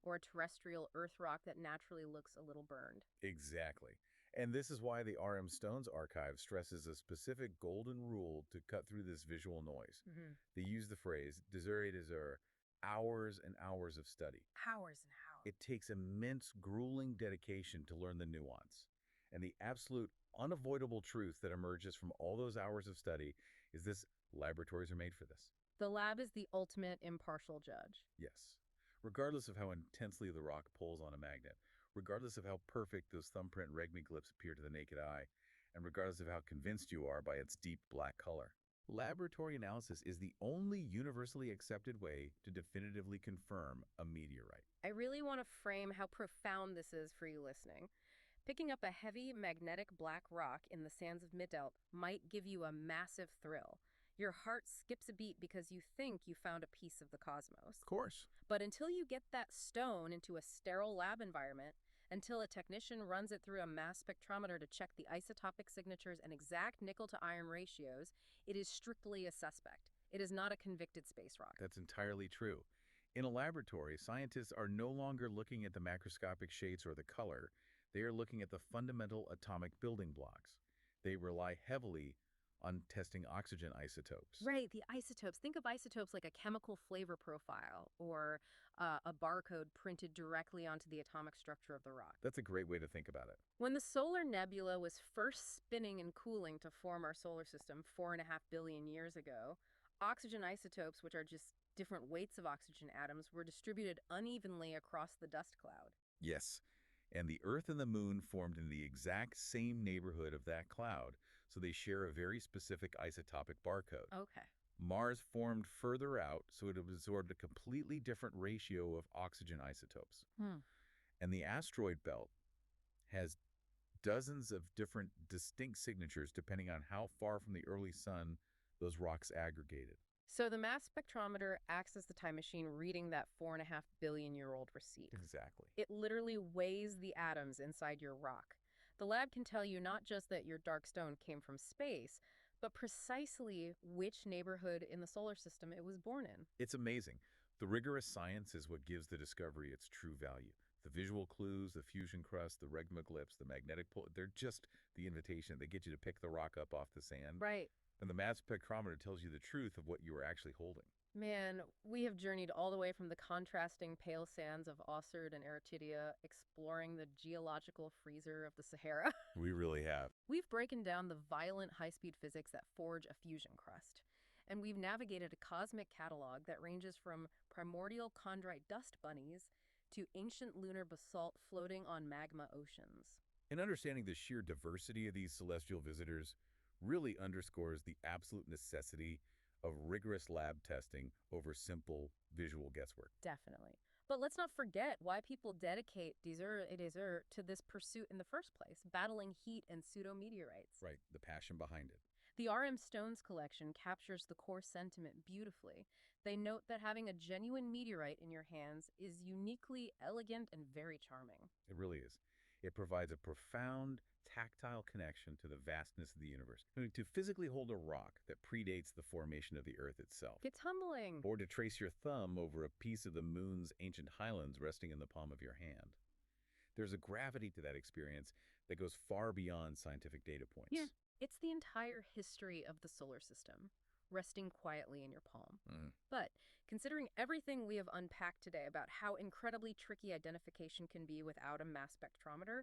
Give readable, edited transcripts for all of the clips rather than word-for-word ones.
or a terrestrial earth rock that naturally looks a little burned. Exactly. And this is why the RM Stones archive stresses a specific golden rule to cut through this visual noise. Hmm. They use the phrase, desert et desert, hours and hours of study. Hours and hours. It takes immense, grueling dedication to learn the nuance. And the absolute unavoidable truth that emerges from all those hours of study is this: laboratories are made for this. The lab is the ultimate impartial judge. Yes. Regardless of how intensely the rock pulls on a magnet, regardless of how perfect those thumbprint regmiglyphs appear to the naked eye, and regardless of how convinced you are by its deep black color, laboratory analysis is the only universally accepted way to definitively confirm a meteorite. I really want to frame how profound this is for you listening. Picking up a heavy magnetic black rock in the sands of Mid-Elt might give you a massive thrill. Your heart skips a beat because you think you found a piece of the cosmos. Of course. But until you get that stone into a sterile lab environment, until a technician runs it through a mass spectrometer to check the isotopic signatures and exact nickel-to-iron ratios, it is strictly a suspect. It is not a convicted space rock. That's entirely true. In a laboratory, scientists are no longer looking at the macroscopic shades or the color. They are looking at the fundamental atomic building blocks. They rely heavily on testing oxygen isotopes. Right, the isotopes. Think of isotopes like a chemical flavor profile or a barcode printed directly onto the atomic structure of the rock. That's a great way to think about it. When the solar nebula was first spinning and cooling to form our solar system 4.5 billion years ago, oxygen isotopes, which are just different weights of oxygen atoms, were distributed unevenly across the dust cloud. Yes, and the Earth and the Moon formed in the exact same neighborhood of that cloud, so they share a very specific isotopic barcode. Okay. Mars formed further out, so it absorbed a completely different ratio of oxygen isotopes. And the asteroid belt has dozens of different distinct signatures depending on how far from the early sun those rocks aggregated. So the mass spectrometer acts as the time machine reading that 4.5 billion year old receipt. Exactly. It literally weighs the atoms inside your rock. The lab can tell you not just that your dark stone came from space, but precisely which neighborhood in the solar system it was born in. It's amazing. The rigorous science is what gives the discovery its true value. The visual clues, the fusion crust, the regmiglyphs, the magnetic pull, they're just the invitation. They get you to pick the rock up off the sand. Right. And the mass spectrometer tells you the truth of what you are actually holding. Man, we have journeyed all the way from the contrasting pale sands of Ossard and Eritrea, exploring the geological freezer of the Sahara. We really have. We've broken down the violent high-speed physics that forge a fusion crust. And we've navigated a cosmic catalog that ranges from primordial chondrite dust bunnies to ancient lunar basalt floating on magma oceans. And understanding the sheer diversity of these celestial visitors really underscores the absolute necessity of rigorous lab testing over simple visual guesswork. Definitely. But let's not forget why people dedicate desert to this pursuit in the first place, battling heat and pseudo-meteorites. Right, the passion behind it. The RM Stones collection captures the core sentiment beautifully. They note that having a genuine meteorite in your hands is uniquely elegant and very charming. It really is. It provides a profound, tactile connection to the vastness of the universe. I mean, to physically hold a rock that predates the formation of the Earth itself. It's humbling. Or to trace your thumb over a piece of the moon's ancient highlands resting in the palm of your hand. There's a gravity to that experience that goes far beyond scientific data points. Yeah. It's the entire history of the solar system, resting quietly in your palm. But considering everything we have unpacked today about how incredibly tricky identification can be without a mass spectrometer,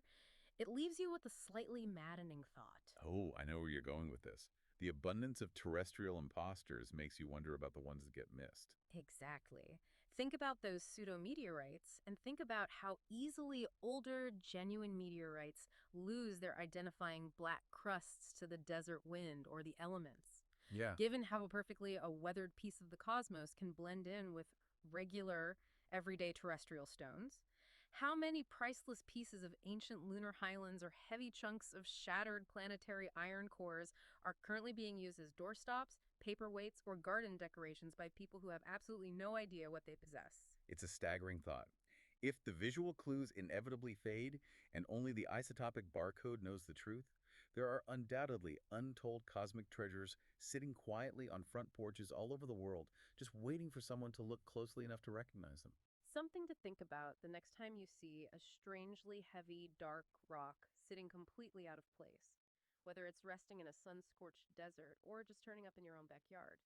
it leaves you with a slightly maddening thought. Oh, I know where you're going with this. The abundance of terrestrial imposters makes you wonder about the ones that get missed. Exactly. Think about those pseudo-meteorites and think about how easily older, genuine meteorites lose their identifying black crusts to the desert wind or the elements. Yeah. Given how perfectly a weathered piece of the cosmos can blend in with regular, everyday terrestrial stones, how many priceless pieces of ancient lunar highlands or heavy chunks of shattered planetary iron cores are currently being used as doorstops, paperweights, or garden decorations by people who have absolutely no idea what they possess? It's a staggering thought. If the visual clues inevitably fade and only the isotopic barcode knows the truth, there are undoubtedly untold cosmic treasures sitting quietly on front porches all over the world, just waiting for someone to look closely enough to recognize them. Something to think about the next time you see a strangely heavy, dark rock sitting completely out of place, whether it's resting in a sun scorched desert or just turning up in your own backyard.